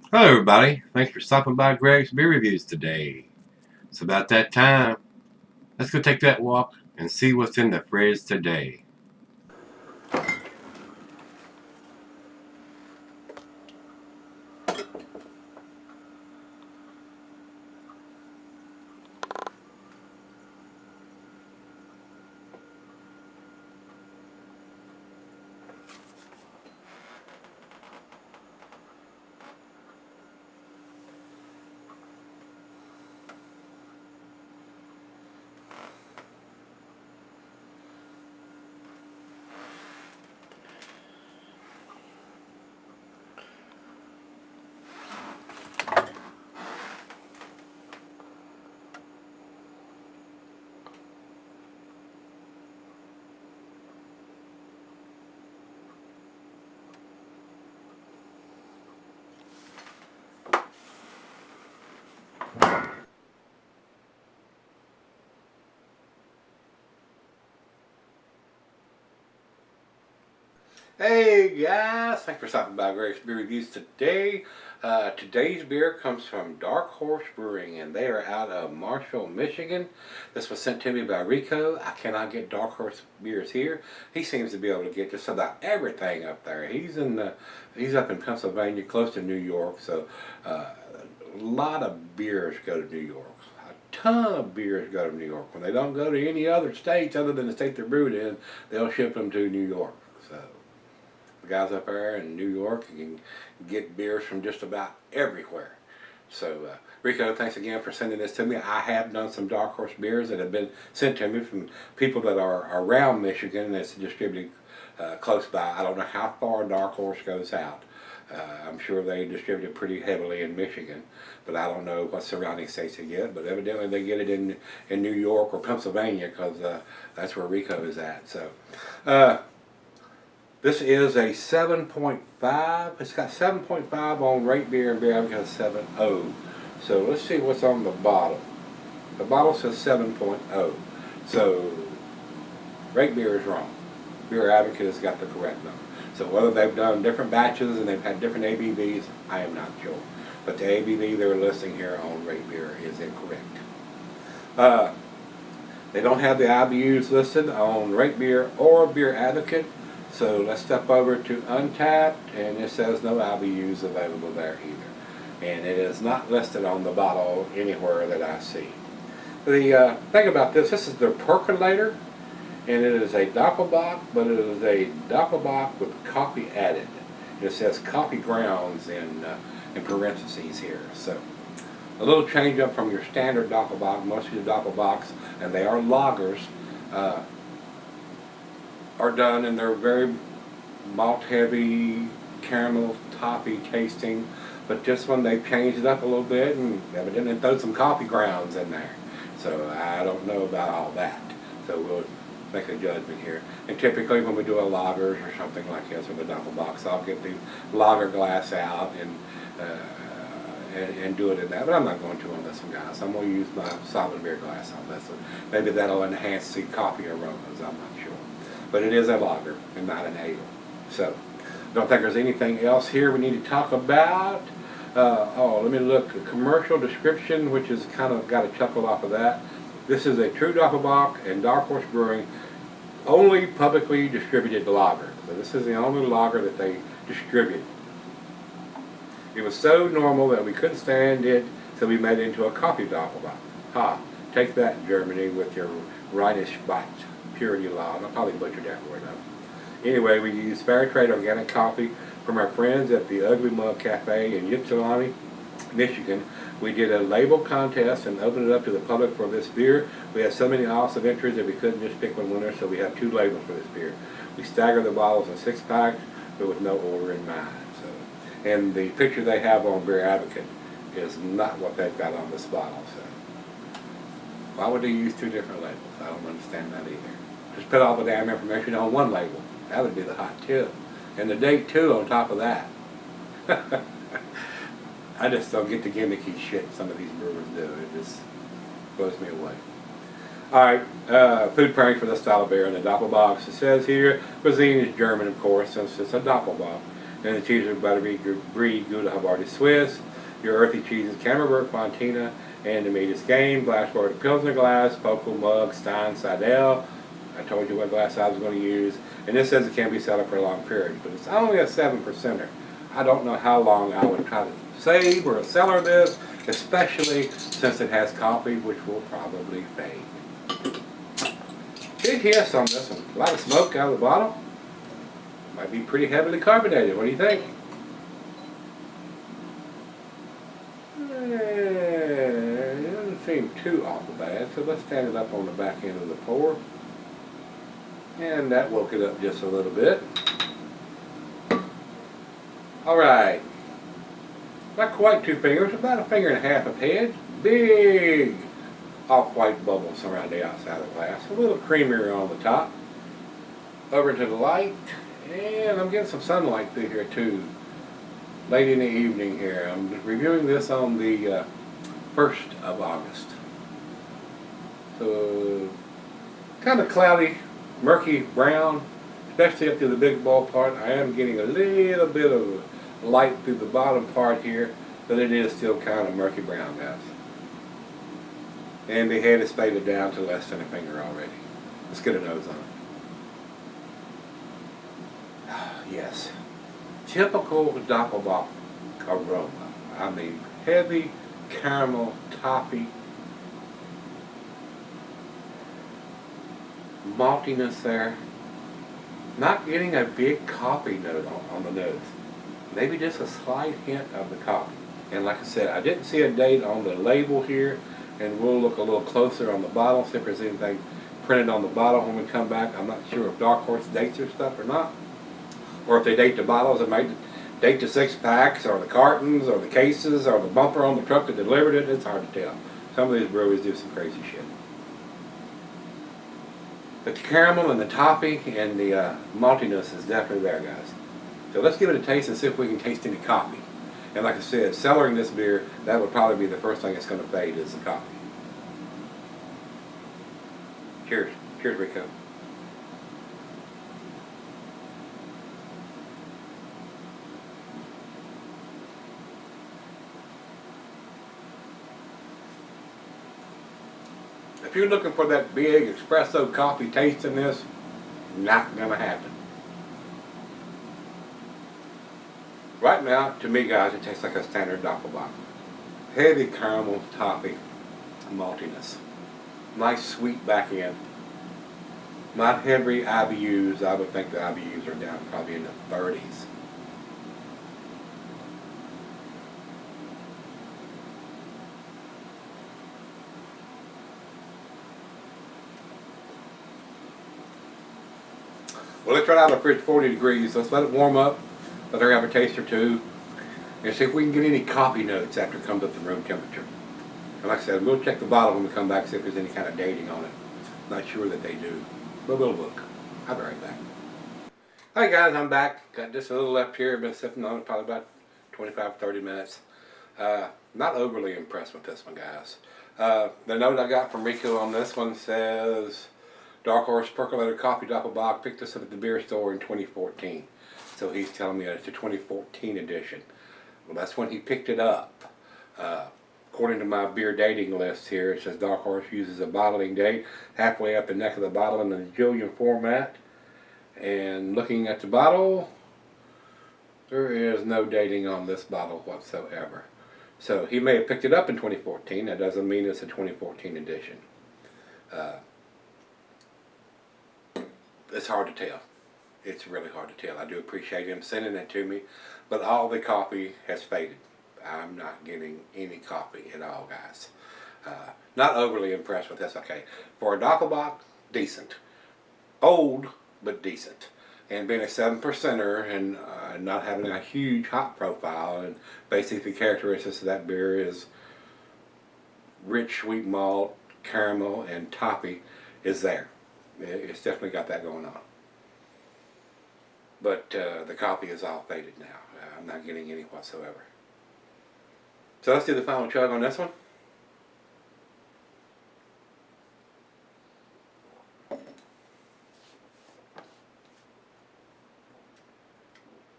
Hello, everybody. Thanks for stopping by Greg's Beer Reviews today. It's about that time. Let's go take that walk and see what's in the fridge today. Hey guys, thanks for stopping by Greg's Beer Reviews today. Today's beer comes from Dark Horse Brewing, and they are out of Marshall, Michigan. This was sent to me by Rico. I cannot get Dark Horse beers here. He seems to be able to get just about everything up there. He's up in Pennsylvania, close to New York, so a lot of beers go to New York. A ton of beers go to New York. When they don't go to any other states other than the state they're brewed in, they'll ship them to New York. So guys up there in New York can get beers from just about everywhere. So Rico, thanks again for sending this to me. I have done some Dark Horse beers that have been sent to me from people that are around Michigan and it's distributed close by. I don't know how far Dark Horse goes out. I'm sure they distribute it pretty heavily in Michigan, but I don't know what surrounding states they get. But evidently they get it in New York or Pennsylvania because that's where Rico is at. So this is a 7.5. It's got 7.5 on Rate Beer and Beer Advocate 7.0. So let's see what's on the bottle. The bottle says 7.0. So Rate Beer is wrong. Beer Advocate has got the correct number. So whether they've done different batches and they've had different ABVs, I am not sure. But the ABV they're listing here on Rate Beer is incorrect. They don't have the IBUs listed on Rate Beer or Beer Advocate. So let's step over to Untapped, and it says no IBUs available there either. And it is not listed on the bottle anywhere that I see. The thing about this is their percolator, and it is a Dopplebock, but it is a Dopplebock with coffee added. It says coffee grounds in parentheses here. So a little change up from your standard Dopplebock. Most of the Dopplebocks, and they are lagers, are done and they're very malt heavy, caramel toffee tasting, but this one they've changed it up a little bit and evidently throw some coffee grounds in there. So I don't know about all that. So we'll make a judgment here. And typically when we do a lagers or something like this with a Dopplebock, I'll get the lager glass out and do it in that. But I'm not going to on this one, guys. I'm going to use my solid beer glass on this one. Maybe that'll enhance the coffee aromas. I'm not sure. But it is a lager and not an ale. So, don't think there's anything else here we need to talk about. Let me look. The commercial description, which is kind of got a chuckle off of that. This is a true Dopplebock and Dark Horse Brewing only publicly distributed lager. So this is the only lager that they distribute. It was so normal that we couldn't stand it, so we made it into a coffee Dopplebock. Ha! Take that, Germany, with your Rhenish Bite purity law. I probably butchered that word up. Anyway, we use fair trade organic coffee from our friends at the Ugly Mug Cafe in Ypsilanti, Michigan. We did a label contest and opened it up to the public for this beer. We had so many awesome entries that we couldn't just pick one winner, so we have 2 labels for this beer. We stagger the bottles in 6-packs, but with no order in mind. So, and the picture they have on Beer Advocate is not what they've got on this bottle. So, why would they use 2 different labels? I don't understand that either. Just put all the damn information on one label. That would be the hot tip. And the date too on top of that. I just don't get the gimmicky shit some of these brewers do. It just blows me away. Alright, food pairing for the style of beer in the Doppelbock. It says here, cuisine is German of course, since it's a Doppelbock. And the cheeses are buttery brie, Gouda, Havarti, Swiss. Your earthy cheeses, Camembert, Fontina, and the meat is game. Glass water, Pilsner glass, Poco mug, Stein, Seidel. I told you what glass I was going to use. And this says it can be set up for a long period, but it's only a 7%er. I don't know how long I would try to save or cellar this, especially since it has coffee, which will probably fade. Big hiss on this one. A lot of smoke out of the bottle. Might be pretty heavily carbonated. What do you think? It doesn't seem too awful bad, so let's stand it up on the back end of the pour. And that woke it up just a little bit. Alright. Not quite 2 fingers, about 1.5 fingers of head. Big off-white bubbles around the outside of the glass. A little creamier on the top. Over to the light. And I'm getting some sunlight through here too. Late in the evening here. I'm reviewing this on the 1st of August. So, kind of cloudy, murky brown, especially up to the big ball part. I am getting a little bit of light through the bottom part here, but it is still kind of murky brown, guys. And the head is faded down to less than 1 finger already. Let's get a nose on it. Yes, typical Dopplebock aroma. I mean, heavy caramel toffee, maltiness there. Not getting a big coffee note on the nose. Maybe just a slight hint of the coffee. And like I said, I didn't see a date on the label here, and we'll look a little closer on the bottle, see if there's anything printed on the bottle when we come back. I'm not sure if Dark Horse dates their stuff or not, or if they date the bottles, it might date the 6-packs, or the cartons, or the cases, or the bumper on the truck that delivered it. It's hard to tell. Some of these breweries do some crazy shit. But the caramel and the toffee and the maltiness is definitely there, guys. So let's give it a taste and see if we can taste any coffee. And like I said, cellaring this beer, that would probably be the first thing that's going to fade is the coffee. Cheers. Cheers, Rico. If you're looking for that big espresso coffee taste in this, not going to happen. Right now, to me, guys, it tastes like a standard Dopplebock. Heavy caramel, toffee, maltiness. Nice sweet back end. Not heavy IBUs. I would think the IBUs are down probably in the 30s. Well, let's try it out in the fridge 40 degrees. Let's let it warm up. Let her have a taste or two. And see if we can get any coffee notes after it comes up to room temperature. And like I said, we'll check the bottle when we come back, see if there's any kind of dating on it. Not sure that they do. But we'll look. I'll be right back. Hi guys, I'm back. Got just a little left here. Been sipping on it probably about 25-30 minutes. Not overly impressed with this one, guys. The note I got from Rico on this one says, Dark Horse Percolator Coffee Dopplebock, picked this up at the beer store in 2014. So he's telling me that it's a 2014 edition. Well, that's when he picked it up. According to my beer dating list here, it says Dark Horse uses a bottling date halfway up the neck of the bottle in the Julian format. And looking at the bottle, there is no dating on this bottle whatsoever. So he may have picked it up in 2014. That doesn't mean it's a 2014 edition. It's hard to tell. It's really hard to tell. I do appreciate him sending it to me, but all the coffee has faded. I'm not getting any coffee at all, guys. Not overly impressed with this. Okay, for a Dopplebock, decent. Old, but decent. And being a 7%er and not having a huge hop profile, and basically the characteristics of that beer is rich sweet malt, caramel, and toffee is there. It's definitely got that going on. But the coffee is all faded now. I'm not getting any whatsoever. So let's do the final chug on this one.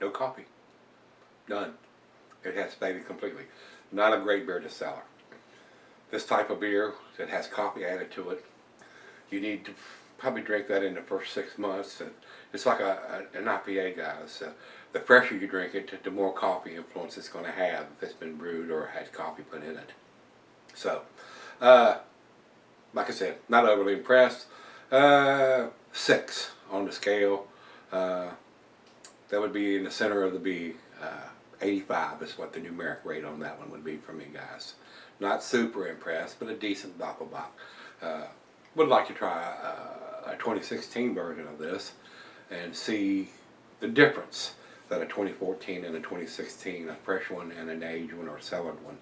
No coffee. stated completely. Not a great beer to cellar. This type of beer that has coffee added to it, you need to probably drink that in the first 6 months. It's like an IPA, guys. The fresher you drink it, the more coffee influence it's going to have if it's been brewed or has coffee put in it. So, like I said, not overly impressed. 6 on the scale. That would be in the center of the B. 85 is what the numeric rate on that one would be for me, guys. Not super impressed, but a decent Dopplebock. Would like to try a 2016 version of this and see the difference that a 2014 and a 2016, a fresh one and an aged one or a cellared one,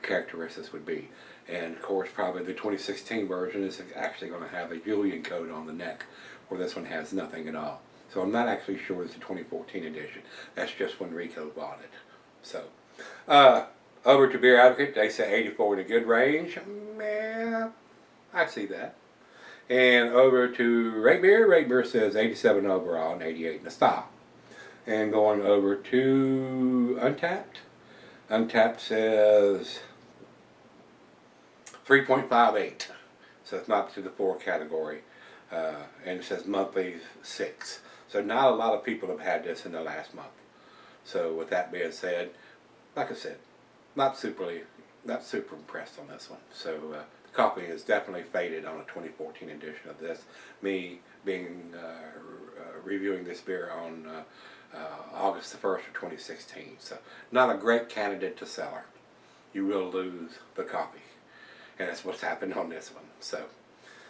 characteristics would be. And of course, probably the 2016 version is actually going to have a Julian coat on the neck, where this one has nothing at all. So I'm not actually sure it's the 2014 edition. That's just when Rico bought it. So, over to Beer Advocate, they say 84 in a good range. Man, I see that. And over to Rate Beer says 87 overall and 88 in the style. And going over to Untapped says 3.58. So it's not to the 4 category. And it says monthly 6. So not a lot of people have had this in the last month. So with that being said, like I said, not super impressed on this one. So the coffee is definitely faded on a 2014 edition of this. Me being reviewing this beer on August the 1st of 2016. So not a great candidate to cellar. You will lose the coffee. And that's what's happened on this one. So,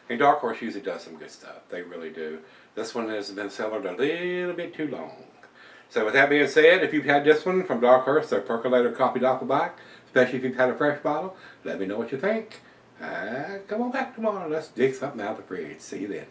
and Dark Horse usually does some good stuff. They really do. This one has been cellared a little bit too long. So with that being said, if you've had this one from Dark Horse, their Perkulator Coffee Dopplebock, especially if you've had a fresh bottle, let me know what you think. Come on back tomorrow. Let's dig something out of the fridge. See you then.